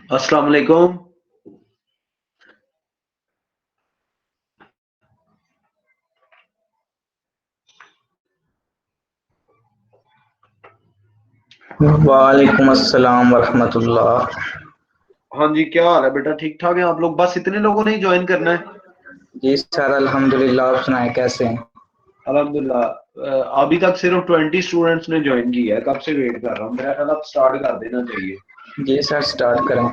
अस्सलाम वालेकुम। वालेकुम अस्सलाम वरहमतुल्लाह। हाँ जी, क्या हाल है बेटा? ठीक ठाक है आप लोग? बस इतने लोगों ने ही ज्वाइन करना है? जी सर अल्हम्दुलिल्लाह। आप सुनाए कैसे हैं? अल्हम्दुलिल्लाह। अभी तक सिर्फ 20 स्टूडेंट्स ने ज्वाइन किया है। कब से वेट कर रहा हूँ, मेरा ख्याल अब स्टार्ट कर देना चाहिए। जी सर स्टार्ट करें।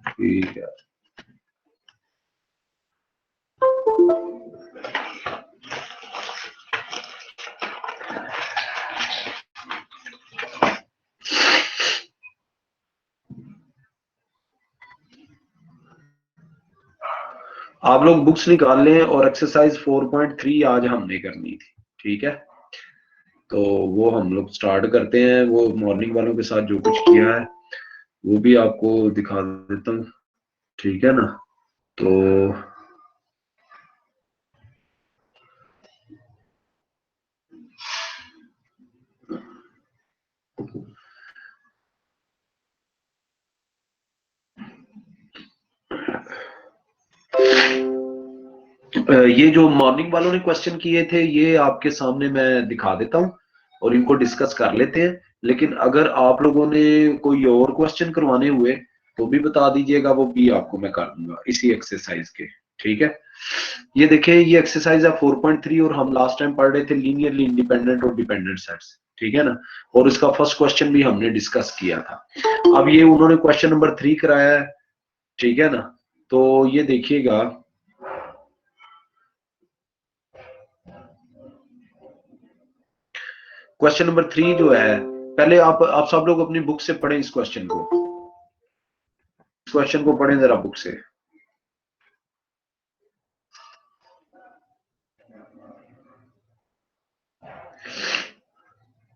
ठीक है। आप लोग बुक्स निकाल लें और एक्सरसाइज 4.3 आज हमने करनी थी। ठीक है, तो वो हम लोग स्टार्ट करते हैं। वो मॉर्निंग वालों के साथ जो कुछ किया है वो भी आपको दिखा देता हूँ। ठीक है ना? तो ये जो मॉर्निंग वालों ने क्वेश्चन किए थे ये आपके सामने मैं दिखा देता हूँ और इनको डिस्कस कर लेते हैं। लेकिन अगर आप लोगों ने कोई और क्वेश्चन करवाने हुए तो भी बता दीजिएगा, वो भी आपको मैं कर दूंगा इसी एक्सरसाइज के। ठीक है, ये देखिए, ये एक्सरसाइज है 4.3 और हम लास्ट टाइम पढ़ रहे थे लीनियरली इंडिपेंडेंट और डिपेंडेंट सेट्स। ठीक है ना? और इसका फर्स्ट क्वेश्चन भी हमने डिस्कस किया था। अब ये उन्होंने क्वेश्चन नंबर 3 कराया है। ठीक है ना? तो ये देखिएगा, क्वेश्चन नंबर 3 जो है, पहले आप सब लोग अपनी बुक से पढ़ें इस क्वेश्चन को। इस क्वेश्चन को पढ़ें जरा बुक से।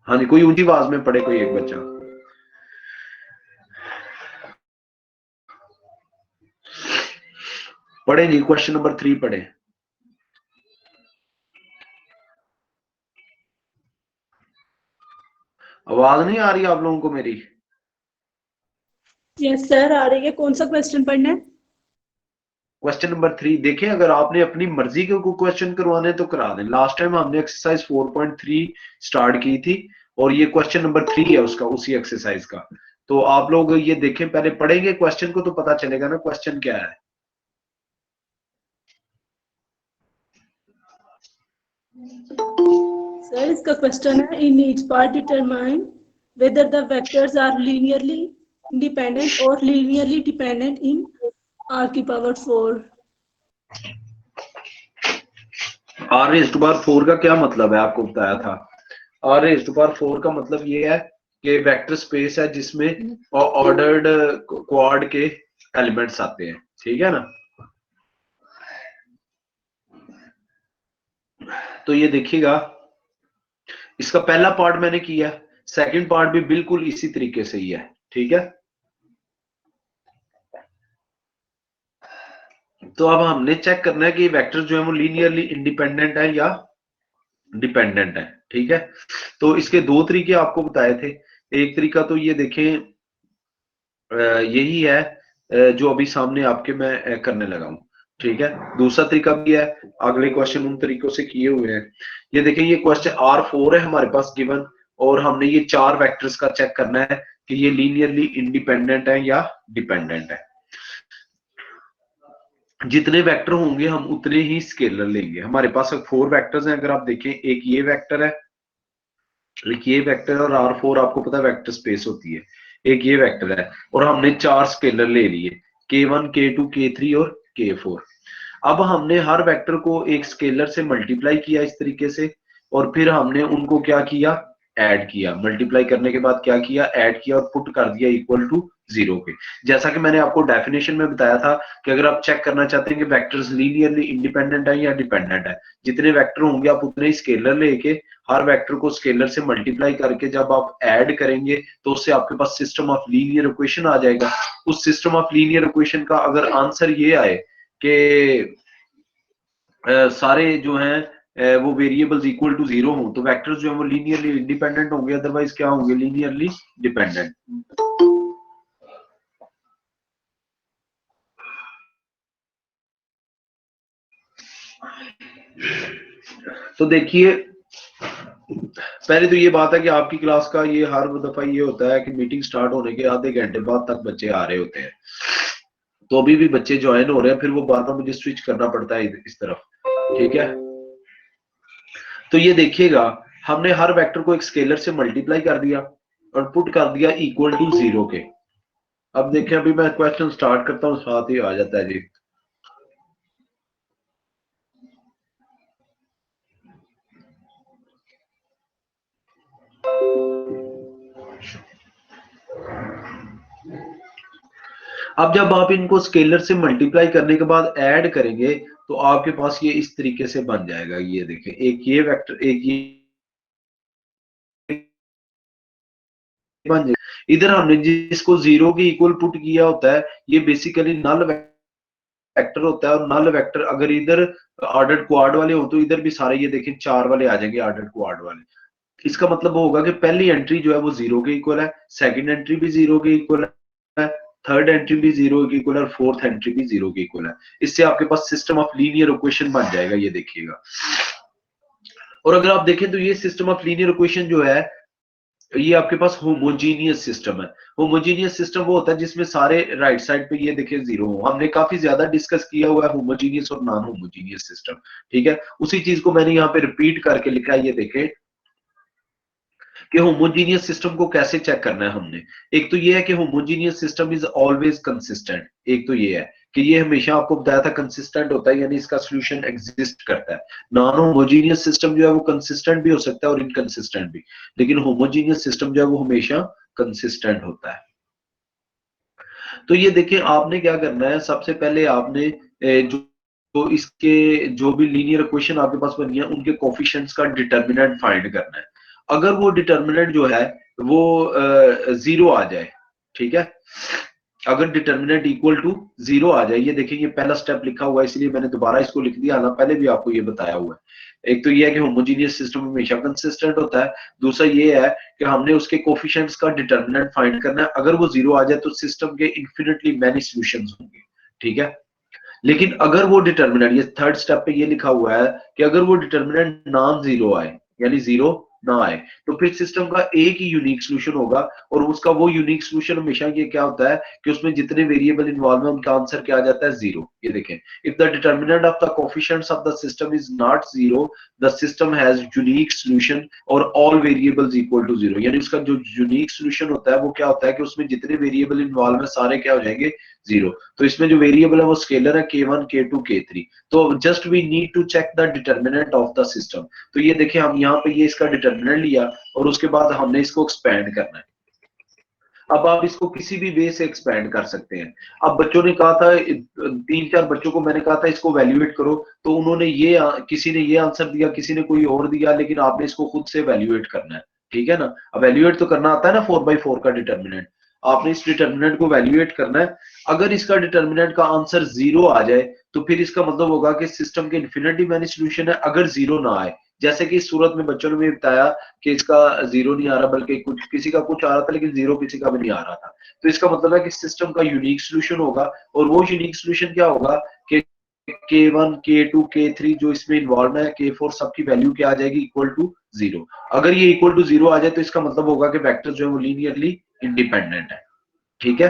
हाँ जी, कोई ऊंची आवाज में पढ़े, कोई एक बच्चा पढ़े जी। क्वेश्चन नंबर 3 पढ़े। आवाज नहीं आ रही आप लोगों को मेरी? यस सर आ रही है। कौन सा क्वेश्चन पढ़ना है? क्वेश्चन नंबर 3 देखें। अगर आपने अपनी मर्जी के क्वेश्चन करवाने तो करा दें। लास्ट टाइम हमने एक्सरसाइज 4.3 स्टार्ट की थी और ये क्वेश्चन नंबर 3 है उसका, उसी एक्सरसाइज का। तो आप लोग ये देखें, पहले पढ़ेंगे क्वेश्चन को तो पता चलेगा ना क्वेश्चन क्या है। सर इसका क्वेश्चन है, in each part determine whether the vectors are linearly independent और लीनियरली डिपेंडेंट इन r की power 4। R raise to power 4 का क्या मतलब है आपको बताया था। आर रेज़ टू पावर 4 का मतलब ये है कि वेक्टर स्पेस है जिसमें ऑर्डर्ड क्वाड के एलिमेंट्स आते हैं। ठीक है ना? तो ये देखिएगा, इसका पहला पार्ट मैंने किया, सेकंड पार्ट भी बिल्कुल इसी तरीके से ही है। ठीक है, तो अब हमने चेक करना है कि वेक्टर जो है वो लीनियरली इंडिपेंडेंट है या डिपेंडेंट है। ठीक है, तो इसके दो तरीके आपको बताए थे। एक तरीका तो ये देखें, यही है जो अभी सामने आपके मैं करने लगा हूं। ठीक है, दूसरा तरीका भी है, अगले क्वेश्चन उन तरीकों से किए हुए हैं। ये देखें, ये क्वेश्चन R4 है हमारे पास गिवन, और हमने ये चार वेक्टर्स का चेक करना है कि ये लीनियरली इंडिपेंडेंट है या डिपेंडेंट है। जितने वेक्टर होंगे हम उतने ही स्केलर लेंगे। हमारे पास 4 वेक्टर्स हैं, अगर आप देखें, एक ये वेक्टर है, एक ये वेक्टर है, और R4 आपको पता है वेक्टर स्पेस होती है। एक ये वेक्टर है और हमने 4 स्केलर ले लिए, K1 K2 K3 और K4। अब हमने हर वेक्टर को एक स्केलर से मल्टीप्लाई किया इस तरीके से, और फिर हमने उनको क्या किया, ऐड किया। मल्टीप्लाई करने के बाद क्या किया, ऐड किया और पुट कर दिया इक्वल टू 0 के। जैसा कि मैंने आपको डेफिनेशन में बताया था कि अगर आप चेक करना चाहते हैं कि वेक्टर्स लीनियरली इंडिपेंडेंट है या डिपेंडेंट है, जितने वेक्टर होंगे आप उतने ही स्केलर लेके हर वेक्टर को स्केलर से मल्टीप्लाई करके जब आप ऐड करेंगे तो उससे आपके पास सिस्टम ऑफ लीनियर इक्वेशन आ जाएगा। उस सिस्टम ऑफ लीनियर इक्वेशन का अगर आंसर ये आए कि सारे जो हैं वो वेरिएबल्स इक्वल टू 0 हो, तो वेक्टर्स जो है वो लीनियरली इंडिपेंडेंट होंगे, अदरवाइज क्या होंगे, लीनियरली डिपेंडेंट। तो देखिए, पहले तो ये बात है कि आपकी क्लास का ये हर दफा ये होता है कि मीटिंग स्टार्ट होने के आधे घंटे बाद तक बच्चे आ रहे होते हैं, तो अभी भी बच्चे ज्वाइन हो रहे हैं, फिर वो बार बार मुझे स्विच करना पड़ता है इस तरफ। ठीक है, तो ये देखिएगा, हमने हर वेक्टर को एक स्केलर से मल्टीप्लाई कर दिया और पुट कर दिया इक्वल टू 0 के। अब देखें, अभी मैं क्वेश्चन स्टार्ट करता हूँ, साथ ही आ जाता है जी। अब जब आप इनको स्केलर से मल्टीप्लाई करने के बाद ऐड करेंगे तो आपके पास ये इस तरीके से बन जाएगा। ये देखें, एक ये वेक्टर, एक ये बन जाएगा। इधर हमने जिसको 0 के इक्वल पुट किया होता है, ये बेसिकली नल वेक्टर होता है। और नल वेक्टर अगर इधर ऑर्डर्ड क्वाड वाले हो तो इधर भी सारे ये देखें 4 वाले आ जाएंगे, ऑर्डर्ड क्वाड वाले। इसका मतलब होगा कि पहली एंट्री जो है वो 0 के इक्वल है, सेकंड एंट्री भी 0 के इक्वल है, थर्ड एंट्री भी 0 के इक्वल है और फोर्थ एंट्री भी 0 के इक्वल है। इससे आपके पास सिस्टम ऑफ लीनियर इक्वेशन बन जाएगा, ये देखिएगा। और अगर आप देखें तो ये सिस्टम ऑफ लीनियर इक्वेशन जो है, ये आपके पास होमोजीनियस सिस्टम है। होमोजीनियस सिस्टम वो होता है जिसमें सारे राइट साइड पे ये देखें 0 हो। हमने काफी ज्यादा डिस्कस किया हुआ है होमोजीनियस और नॉन होमोजीनियस सिस्टम। ठीक है, उसी चीज को मैंने यहाँ पे रिपीट करके लिखा है। ये देखें कि होमोजीनियस सिस्टम को कैसे चेक करना है हमने। एक तो ये है कि homogeneous system is always consistent. एक तो ये है कि ये हमेशा आपको बताया था कंसिस्टेंट होता है, यानी इसका सॉल्यूशन एग्जिस्ट करता है। नॉन होमोजीनियस सिस्टम जो है वो कंसिस्टेंट भी हो सकता है और इनकंसिस्टेंट भी, लेकिन होमोजीनियस सिस्टम जो है वो हमेशा कंसिस्टेंट होता है। तो ये देखिए, आपने क्या करना है, सबसे पहले आपने जो तो इसके जो भी लीनियर इक्वेशन आपके पास बनी है उनके कोफिशिएंट्स का डिटर्मिनेंट फाइंड करना है। अगर वो डिटर्मिनेंट जो है वो 0 आ जाए, ठीक है, अगर डिटर्मिनेंट इक्वल टू 0 आ जाए, ये देखिए ये पहला स्टेप लिखा हुआ है इसलिए मैंने दोबारा इसको लिख दिया, ना पहले भी आपको ये बताया हुआ है। एक तो ये है कि होमोजीनियस सिस्टम हमेशा कंसिस्टेंट होता है। दूसरा ये है कि हमने उसके कोफिशिएंट्स का डिटर्मिनेंट फाइंड करना है। अगर वो 0 आ जाए तो सिस्टम के इन्फिनिटली मैनी सॉल्यूशंस होंगे। ठीक है, लेकिन अगर वो डिटर्मिनेंट, ये थर्ड स्टेप पे ये लिखा हुआ है कि अगर वो डिटर्मिनेंट नॉन 0 आए, यानी 0 ना आए, तो फिर सिस्टम का एक ही यूनिक सॉल्यूशन होगा। और उसका वो यूनिक सॉल्यूशन हमेशा ये क्या होता है कि उसमें जितने वेरिएबल इन्वॉल्व है उनका आंसर क्या आ जाता है, 0। ये देखें, if the determinant of the coefficients of the system is not 0, the system has unique solution और ऑल वेरिएबल्स इक्वल टू 0। यानी उसका जो यूनिक सॉल्यूशन होता है वो क्या होता है कि उसमें जितने वेरिएबल इन्वॉल्व है सारे क्या हो जाएंगे, 0। तो इसमें जो वेरिएबल है वो स्केलर है, k1 k2 k3। तो just we need to check the determinant of the system. तो ये देखिए, हम यहाँ पे ये इसका डिटर्मिनेंट लिया और उसके बाद हमने इसको एक्सपैंड करना है। अब आप इसको किसी भी वे से एक्सपैंड कर सकते हैं। अब बच्चों ने कहा था, 3-4 बच्चों को मैंने कहा था इसको वैल्यूएट करो, तो उन्होंने ये, किसी ने ये आंसर दिया, किसी ने कोई और दिया, लेकिन आपने इसको खुद से वैल्यूएट करना है। ठीक है ना, अब वैल्यूएट तो करना आता है ना 4/4 का डिटर्मिनेंट। आपने इस डिटर्मिनेंट को वैल्यूएट करना है। अगर इसका डिटर्मिनेंट का आंसर 0 आ जाए तो फिर इसका मतलब होगा कि सिस्टम के इन्फिनिटी मैनी सॉल्यूशन है। अगर 0 ना आए, जैसे कि इस सूरत में बच्चों ने भी बताया कि इसका 0 नहीं आ रहा, बल्कि कुछ किसी का कुछ आ रहा था लेकिन 0 किसी का भी नहीं आ रहा था, तो इसका मतलब है कि सिस्टम का यूनिक सॉल्यूशन होगा। और वो यूनिक सॉल्यूशन क्या होगा कि k1 k2 k3 जो इसमें इन्वॉल्व है, k4 सबकी वैल्यू क्या आ जाएगी, इक्वल टू 0। अगर ये इक्वल टू 0 आ जाए तो इसका मतलब होगा कि वेक्टर जो है वो लीनियरली इंडिपेंडेंट है। ठीक है,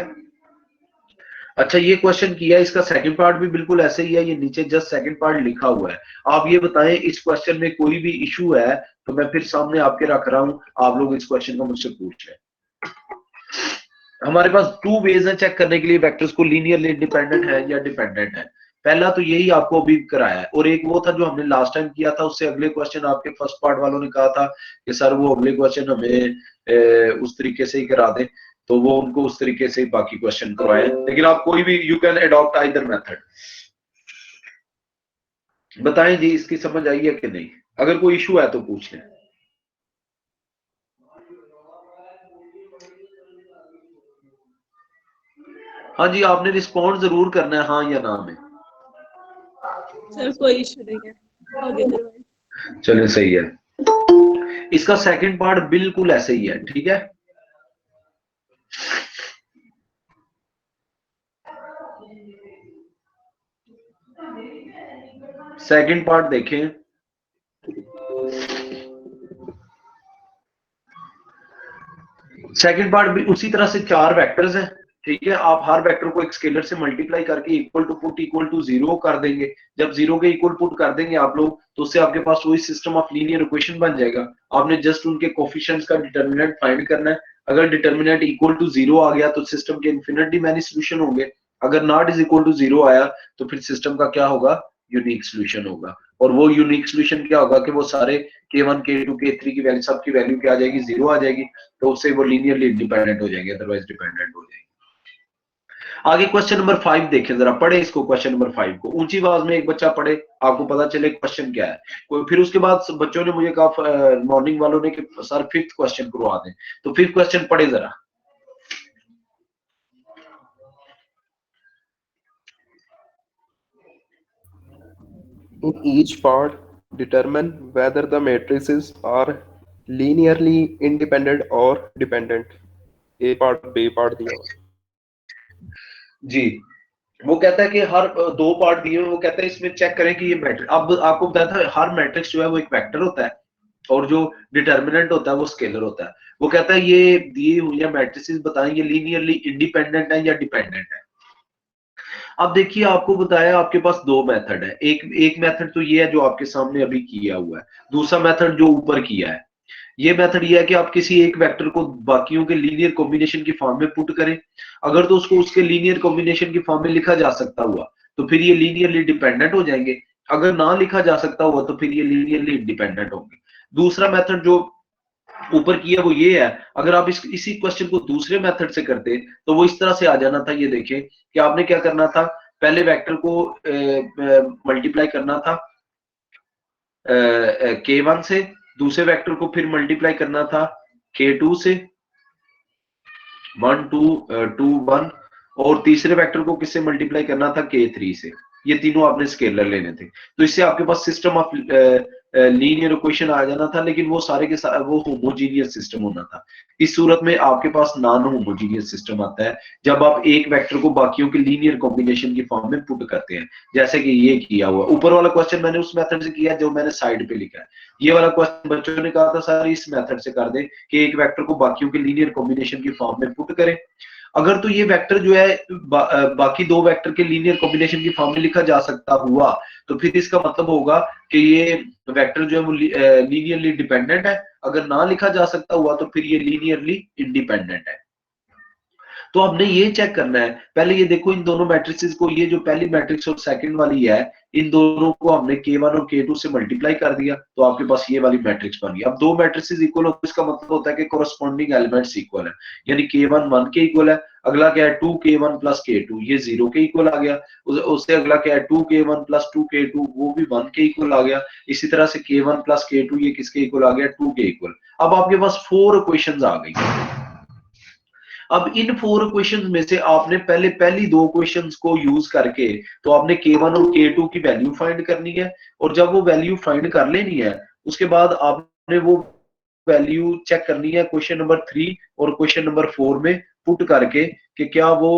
अच्छा ये क्वेश्चन किया, इसका सेकंड पार्ट भी बिल्कुल ऐसे ही है, ये नीचे जस्ट सेकंड पार्ट लिखा हुआ है। आप ये बताएं इस क्वेश्चन में कोई भी इशू है तो मैं फिर सामने आपके रख रहा हूं, आप लोग इस क्वेश्चन का मुझसे पूछ लें। हमारे पास 2 वेज है चेक करने के लिए वेक्टर्स को लीनियरली इंडिपेंडेंट है या डिपेंडेंट है। पहला तो यही आपको अभी कराया है, और एक वो था जो हमने लास्ट टाइम किया था, उससे अगले क्वेश्चन आपके फर्स्ट पार्ट वालों ने कहा था कि सर वो अगले क्वेश्चन हमें उस तरीके से ही करा दें, तो वो उनको उस तरीके से बाकी क्वेश्चन करवाए। लेकिन आप कोई भी, you can adopt either method. बताएं जी, इसकी समझ आई है कि नहीं? अगर कोई इशू है तो पूछ लें। हाँ जी, आपने रिस्पॉन्ड जरूर करना है, हाँ या ना में। सर कोई इशू नहीं है, आगे करवाएं। चलिए सही है, इसका सेकंड पार्ट बिल्कुल ऐसे ही है। ठीक है, सेकंड पार्ट देखें, सेकंड पार्ट भी उसी तरह से 4 वेक्टर्स हैं, ठीक है। आप हर वेक्टर को एक स्केलर से मल्टीप्लाई करके equal to put equal to 0 कर देंगे। जब 0 के इक्वल पुट कर देंगे आप लोग, तो उससे आपके पास वही सिस्टम ऑफ लीनियर इक्वेशन बन जाएगा। आपने जस्ट उनके कोफिशिएंट्स का डिटरमिनेंट फाइंड करना है। अगर डिटरमिनेंट इक्वल टू 0 आ गया तो सिस्टम के इन्फिनिटी मैनी सॉल्यूशन होंगे। अगर नॉट इज इक्वल टू 0 आया तो फिर सिस्टम का क्या होगा, यूनिक सॉल्यूशन होगा। और वो यूनिक सॉल्यूशन क्या होगा कि वो सारे K1 K2 K3 की वैल्यू, सबकी वैल्यू क्या आ जाएगी, 0 आ जाएगी। तो उससे वो लीनियरली इंडिपेंडेंट हो जाएंगे, अदरवाइज डिपेंडेंट हो जाएंगे। आगे क्वेश्चन नंबर 5 देखें, जरा पढ़े इसको। क्वेश्चन नंबर 5 को ऊंची आवाज में एक बच्चा पढ़े, आपको पता चले क्वेश्चन क्या है। फिर उसके बाद बच्चों ने मुझे कहा, मॉर्निंग वालों ने, कि सर 5th क्वेश्चन करवा दें। तो 5th क्वेश्चन पढ़े जरा। In each part, determine whether the matrices are linearly independent or dependent. A part B part दिया हुआ जी, वो कहता है कि हर 2 पार्ट दिए हुए, वो कहता है इसमें चेक करें कि ये मैट्रिक्स, अब आपको बताया था हर मैट्रिक्स जो है वो एक वेक्टर होता है और जो डिटर्मिनेंट होता है वो स्केलर होता है। वो कहता है ये दिए हुए मैट्रिसेस बताएं ये लीनियरली इंडिपेंडेंट है या डिपेंडेंट है। अब देखिए, आपको बताया आपके पास 2 मेथड है। एक मेथड तो ये है जो आपके सामने अभी किया हुआ है, दूसरा मेथड जो ऊपर किया है। ये मेथड ये है कि आप किसी एक वेक्टर को बाकियों के लीनियर कॉम्बिनेशन की फॉर्म में पुट करें। अगर तो उसको उसके लीनियर कॉम्बिनेशन की फॉर्म में लिखा जा सकता हुआ तो फिर ये लीनियरली डिपेंडेंट हो जाएंगे। अगर ना लिखा जा सकता हुआ तो फिर ये लीनियरली इंडिपेंडेंट होंगे। दूसरा मेथड जो ऊपर किया वो ये है, अगर आप इसी क्वेश्चन को दूसरे मेथड से करते तो वो इस तरह से आ जाना था। ये देखें कि आपने क्या करना था, पहले वेक्टर को मल्टीप्लाई करना था K1 से, दूसरे वेक्टर को फिर मल्टीप्लाई करना था K2 से, 1 2 2 1, और तीसरे वेक्टर को किससे मल्टीप्लाई करना था, K3 से। ये तीनों आपने स्केलर लेने थे। तो इससे आपके पास सिस्टम ऑफ लीनियर इक्वेशन आ जाना था, लेकिन वो सारे के सारे वो होमोजीनियस सिस्टम होना था। इस सूरत में आपके पास नॉन होमोजीनियस सिस्टम आता है जब आप एक वेक्टर को बाकियों के लीनियर कॉम्बिनेशन की फॉर्म में पुट करते हैं, जैसे कि ये किया हुआ। ऊपर वाला क्वेश्चन मैंने उस मेथड से किया जो मैंने साइड पे लिखा है। ये वाला क्वेश्चन बच्चों ने कहा था सर इस मेथड से कर दे कि एक वेक्टर को बाकियों के लीनियर कॉम्बिनेशन की फॉर्म में पुट करें। अगर तो ये वेक्टर जो है बाकी 2 वेक्टर के लीनियर कॉम्बिनेशन की फॉर्म में लिखा जा सकता हुआ तो फिर इसका मतलब होगा कि ये वेक्टर जो है वो लीनियरली डिपेंडेंट है। अगर ना लिखा जा सकता हुआ तो फिर ये लीनियरली इंडिपेंडेंट है। तो हमने ये चेक करना है, पहले ये देखो इन दोनों मैट्रिसेस को, ये जो पहली मैट्रिक्स और सेकंड वाली है, इन दोनों को हमने K1 और K2 से मल्टीप्लाई कर दिया तो आपके पास ये वाली मैट्रिक्स बन गई। अब 2 मैट्रिसेस इक्वल हो तो इसका मतलब होता है कि कोरोस्पोंडिंग एलिमेंट्स इक्वल है, यानी K1 1 के इक्वल है। अगला क्या है 2K1 प्लस K2, ये 0 के इक्वल आ गया। उससे अगला क्या है 2K1 प्लस 2K2, वो भी 1 के इक्वल आ गया। इसी तरह से K1 प्लस K2 ये किसके इक्वल आ गया, 2 के इक्वल। अब आपके पास 4 इक्वेशंस आ गई। अब इन 4 क्वेश्चंस में से आपने पहली 2 क्वेश्चंस को यूज करके तो आपने K1 और K2 की वैल्यू फाइंड करनी है। और जब वो वैल्यू फाइंड कर लेनी है उसके बाद आपने वो वैल्यू चेक करनी है क्वेश्चन नंबर 3 और क्वेश्चन नंबर 4 में पुट करके कि क्या वो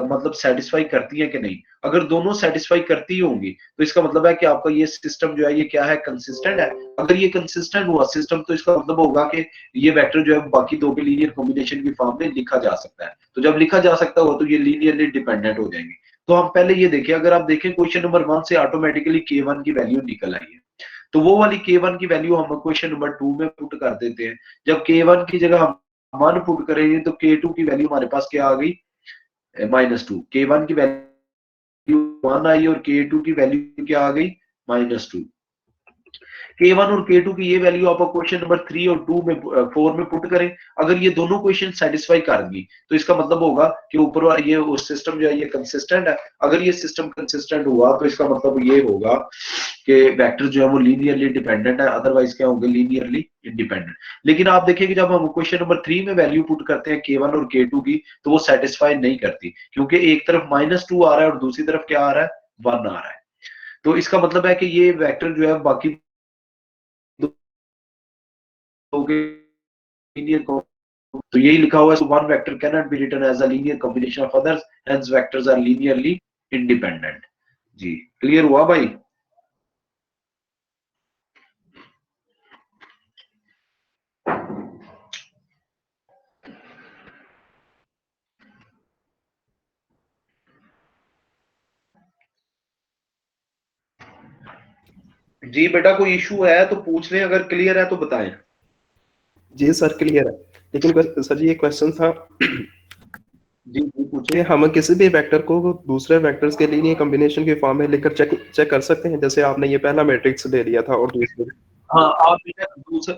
मतलब सेटिस्फाई करती है कि नहीं। अगर दोनों सेटिस्फाई करती होंगी तो इसका मतलब है कि आपका ये सिस्टम जो है ये क्या है, कंसिस्टेंट है। अगर ये कंसिस्टेंट हुआ सिस्टम तो इसका मतलब होगा कि ये वेक्टर जो है बाकी 2 के लीनियर कॉम्बिनेशन की फॉर्म में लिखा जा सकता है। तो जब लिखा जा सकता हो तो ये लीनियरली डिपेंडेंट हो जाएंगे। तो हम पहले ये देखें, अगर आप देखें क्वेश्चन नंबर 1 से ऑटोमेटिकली K1 की वैल्यू निकल आई है, तो वो वाली K1 की वैल्यू हम क्वेश्चन नंबर 2 में पुट कर देते हैं। जब K1 की जगह हम 1 पुट करेंगे तो K2 की वैल्यू हमारे पास क्या आ गई, -2। K1 की वैल्यू 1 आई और K2 की वैल्यू क्या आ गई, -2। K1 और K2 की ये वैल्यू आप क्वेश्चन नंबर 3 और 4 में पुट करें। अगर ये दोनों क्वेश्चन सेटिस्फाई कर दी तो इसका मतलब होगा कि ऊपर वाला ये सिस्टम जो है ये कंसिस्टेंट है। अगर ये सिस्टम कंसिस्टेंट हुआ तो इसका मतलब ये होगा कि वेक्टर जो है वो लीनियरली डिपेंडेंट है, अदरवाइज क्या होंगे, लीनियरली इंडिपेंडेंट। लेकिन आप देखिए कि जब हम क्वेश्चन नंबर 3 में वैल्यू पुट करते हैं K1 और K2 की तो वो सेटिस्फाई नहीं करती, क्योंकि एक तरफ -2 आ रहा है और दूसरी तरफ क्या आ रहा है, 1 आ रहा है। तो इसका मतलब है कि ये वेक्टर जो है बाकी लीनियर, तो यही लिखा हुआ है, one vector cannot be written as a linear combination of others, hence vectors are linearly independent. जी क्लियर हुआ भाई। जी बेटा कोई इशू है तो पूछ लें, अगर क्लियर है तो बताएं। जी सर क्लियर है, लेकिन सर जी ये क्वेश्चन था जी जी पूछे। कि हम किसी भी वेक्टर को दूसरे वेक्टर्स के लीनियर कॉम्बिनेशन के फॉर्म में लिखकर चेक कर सकते हैं, जैसे आपने ये पहला मैट्रिक्स ले लिया था और दूसरे। हाँ आप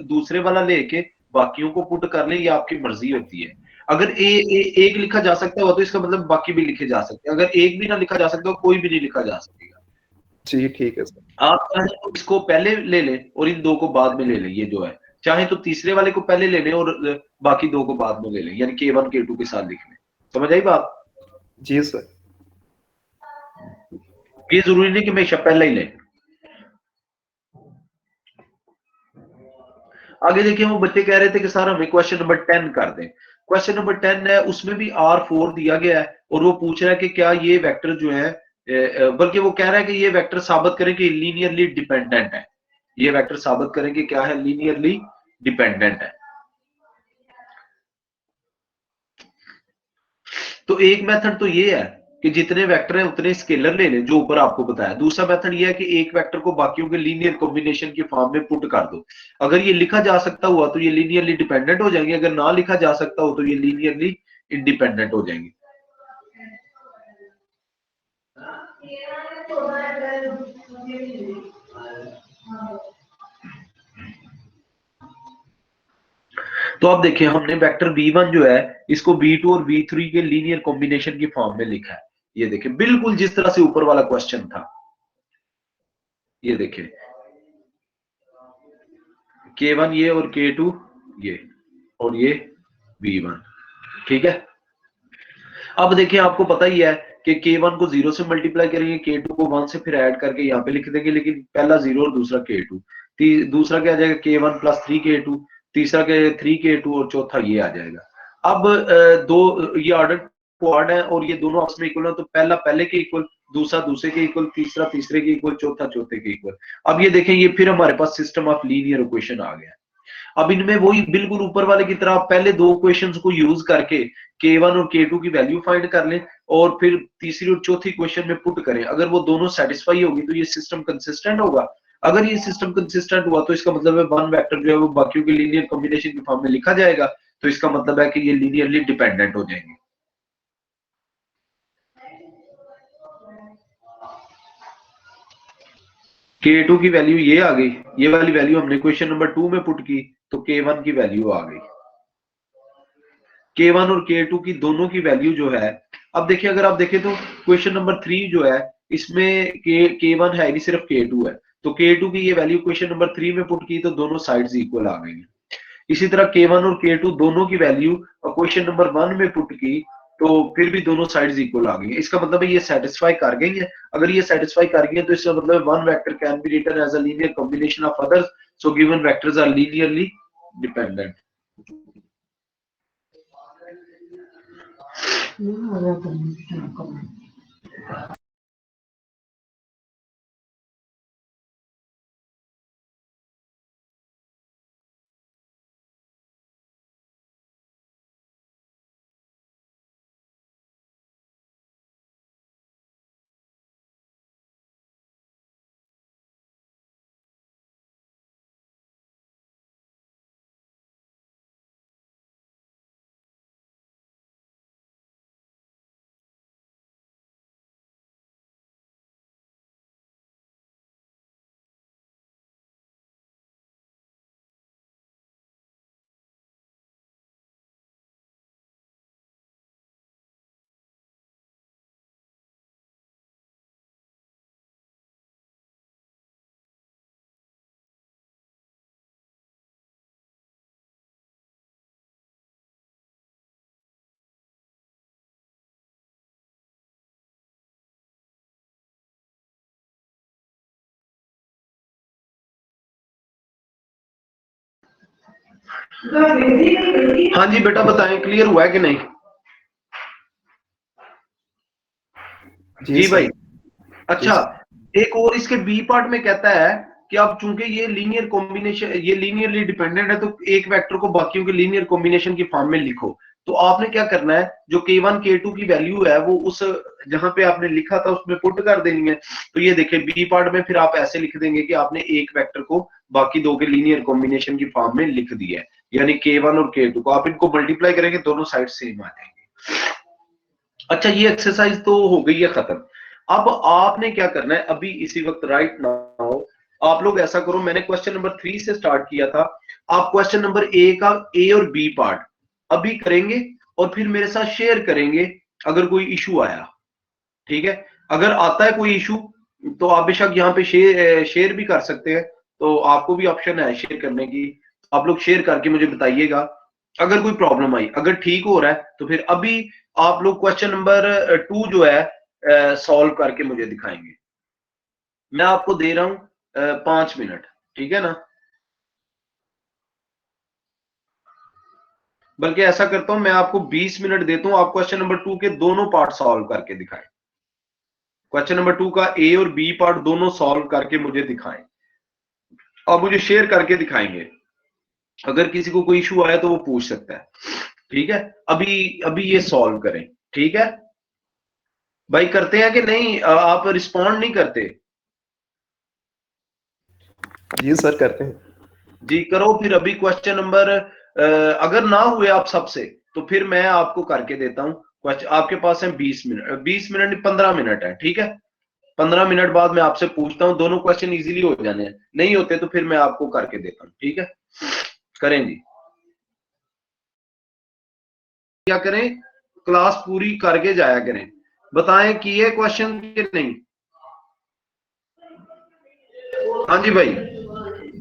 दूसरे वाला लेके बाकियों को पुट कर लें, ये आपकी मर्जी होती है। अगर एक लिखा जा सकता हो तो इसका मतलब बाकी भी लिखे जा सकते हैं, अगर एक भी ना लिखा जा सकता हो कोई भी नहीं लिखा जा सकेगा। जी ठीक है सर। आप चाहे तो इसको पहले ले लें और इन दो को बाद में ले लें, ये जो है चाहे तो तीसरे वाले को पहले ले लें और बाकी दो को बाद में ले लें, यानी K1 K2 के साथ लिख लें। समझ आई बात? जी सर। ये जरूरी नहीं कि हमेशा पहले ही लें। आगे देखिए वो बच्चे कह रहे थे कि सर हमें क्वेश्चन नंबर 10 कर दें। क्वेश्चन नंबर 10 है, उसमें भी R4 दिया गया है और वो पूछ रहा है कि क्या ये वेक्टर जो है, बल्कि वो कह रहा है कि ये वेक्टर साबित करें कि लीनियरली डिपेंडेंट है। ये वेक्टर साबित करें कि क्या है, लीनियरली डिपेंडेंट है। तो एक मेथड तो ये है कि जितने वेक्टर हैं उतने स्केलर ले लें, जो ऊपर आपको बताया। दूसरा मेथड ये है कि एक वेक्टर को बाकियों के लीनियर कॉम्बिनेशन के फॉर्म में पुट कर दो। अगर ये लिखा जा सकता हुआ तो ये लीनियरली डिपेंडेंट हो जाएंगे, अगर ना लिखा जा सकता हो तो ये लीनियरली इंडिपेंडेंट हो जाएंगे। तो अब देखिए हमने वेक्टर v1 जो है इसको v2 और v3 के लीनियर कॉम्बिनेशन की फॉर्म में लिखा है। ये देखिए बिल्कुल जिस तरह से ऊपर वाला क्वेश्चन था। ये देखिए K1 ये और K2 ये और ये v1, ठीक है। अब देखिए आपको पता ही है कि K1 को 0 से मल्टीप्लाई करेंगे, K2 को 1 से फिर ऐड करके यहाँ पे लिख देंगे, लेकिन पहला 0 और दूसरा K2। दूसरा क्या आ जाएगा, K1 प्लस 3K2, तीसरा के 3K2 और चौथा ये आ जाएगा। अब दो ये ऑर्डर क्वाड है और ये दोनों आपस में इक्वल है, तो पहला पहले के इक्वल, दूसरा दूसरे के इक्वल, तीसरा तीसरे के इक्वल, चौथा चौथे के इक्वल। अब ये देखें ये फिर हमारे पास सिस्टम ऑफ लीनियर इक्वेशन आ गया। अब इनमें वही बिल्कुल ऊपर वाले की तरह पहले दो क्वेश्चंस को यूज करके K1 और K2 की वैल्यू फाइंड कर लें और फिर तीसरी और चौथी क्वेश्चन में पुट करें। अगर वो दोनों सेटिस्फाई होगी तो ये सिस्टम कंसिस्टेंट होगा। अगर ये सिस्टम कंसिस्टेंट हुआ तो इसका मतलब है वन वेक्टर जो है वो बाकियों के लीनियर कॉम्बिनेशन के फॉर्म में लिखा जाएगा, तो इसका मतलब है कि ये लीनियरली डिपेंडेंट हो जाएंगे। K2 की वैल्यू ये आ गई, ये वाली वैल्यू हमने क्वेश्चन नंबर 2 में पुट की तो K1 की वैल्यू आ गई। K1 और K2 की दोनों की वैल्यू जो है, अब देखिए अगर आप देखें तो क्वेश्चन नंबर 3 जो है इसमें K1 है नहीं, सिर्फ K2 है, तो K2 की ये वैल्यू क्वेश्चन नंबर 3 में पुट की तो दोनों साइड्स इक्वल आ गई। इसी तरह K1 और K2 दोनों की वैल्यू क्वेश्चन नंबर 1 में पुट की तो फिर भी दोनों साइड्स इक्वल आ गई। इसका मतलब है ये सेटिस्फाई कर गई है। अगर ये सेटिस्फाई कर गई है तो इसका मतलब one vector can be written as a linear combination of others, so given vectors are linearly dependent. हाँ जी बेटा बताएं, क्लियर हुआ है कि नहीं? जी भाई। अच्छा एक और इसके बी पार्ट में कहता है कि अब चूंकि ये लीनियर कॉम्बिनेशन, ये लीनियरली डिपेंडेंट है तो एक वेक्टर को बाकियों के लीनियर कॉम्बिनेशन की फॉर्म में लिखो। तो आपने क्या करना है, जो K1 K2 की वैल्यू है वो उस जहां पे आपने लिखा था उसमें पुट कर देनी है। तो ये देखिए बी पार्ट में फिर आप ऐसे लिख देंगे कि आपने एक वेक्टर को बाकी दो के लीनियर कॉम्बिनेशन की फॉर्म में लिख दिया है, यानी K1 और K2 को आप इनको मल्टीप्लाई करेंगे, दोनों साइड सेम आ जाएंगे। अच्छा, ये एक्सरसाइज तो हो गई है खत्म। अब आपने क्या करना है, अभी इसी वक्त राइट नाउ आप लोग ऐसा करो, मैंने क्वेश्चन नंबर 3 से स्टार्ट किया था, आप क्वेश्चन नंबर ए का ए और बी पार्ट अभी करेंगे और फिर मेरे साथ शेयर करेंगे अगर कोई इशू आया, ठीक है। अगर आता है कोई इशू तो आप बेशक यहाँ पे शेयर भी कर सकते हैं, तो आपको भी ऑप्शन है शेयर करने की, आप लोग शेयर करके मुझे बताइएगा अगर कोई प्रॉब्लम आई। अगर ठीक हो रहा है तो फिर अभी आप लोग क्वेश्चन नंबर 2 जो है सॉल्व करके मुझे दिखाएंगे। मैं आपको दे रहा हूं 5 मिनट, ठीक है ना। बल्कि ऐसा करता हूं, मैं आपको 20 मिनट देता हूं, आप क्वेश्चन नंबर 2 के दोनों पार्ट सॉल्व करके दिखाएं। क्वेश्चन नंबर 2 का ए और बी पार्ट दोनों सॉल्व करके मुझे दिखाएं, और मुझे शेयर करके दिखाएंगे। अगर किसी को कोई इशू आया तो वो पूछ सकता है, ठीक है। अभी अभी ये सॉल्व करें, ठीक है भाई। करते हैं कि नहीं, आप रिस्पॉन्ड नहीं करते? जी सर करते हैं। जी करो फिर। अभी क्वेश्चन नंबर अगर ना हुए आप सबसे तो फिर मैं आपको करके देता हूं क्वेश्चन। आपके पास है 20 मिनट, 20 मिनट नहीं 15 मिनट है, ठीक है। 15 मिनट बाद मैं आपसे पूछता हूं, दोनों क्वेश्चन इजीली हो जाने हैं, नहीं होते तो फिर मैं आपको करके देता हूं, ठीक है। करें जी, क्या करें, क्लास पूरी करके जाया करें। बताएं कि ये क्वेश्चन के नहीं। हाँ जी भाई,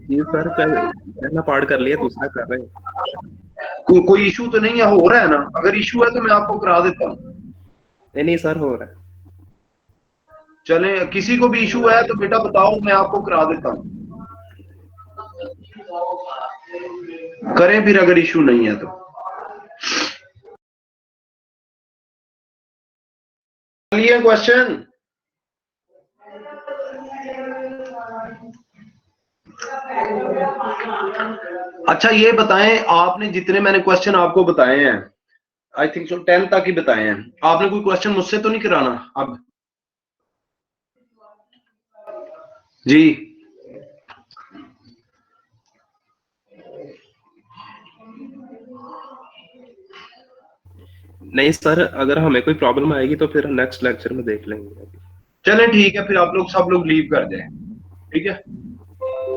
जी सर पहला पार्ट कर लिया, दूसरा कर रहे हैं। कोई इशू तो नहीं है, हो रहा है ना? अगर इशू है तो मैं आपको करा देता हूँ। नहीं सर हो रहा है। चले, किसी को भी इशू है तो बेटा बताओ, मैं आपको करा देता हूँ। करें फिर अगर इशू नहीं है तो। चलिए क्वेश्चन। अच्छा ये बताएं, आपने जितने मैंने क्वेश्चन आपको बताए हैं, आई थिंक सो 10 तक ही बताए हैं, आपने कोई क्वेश्चन मुझसे तो नहीं कराना अब? जी नहीं सर, अगर हमें कोई प्रॉब्लम आएगी तो फिर नेक्स्ट लेक्चर में देख लेंगे। चले ठीक है, फिर आप लोग सब लोग लीव कर दें, ठीक है।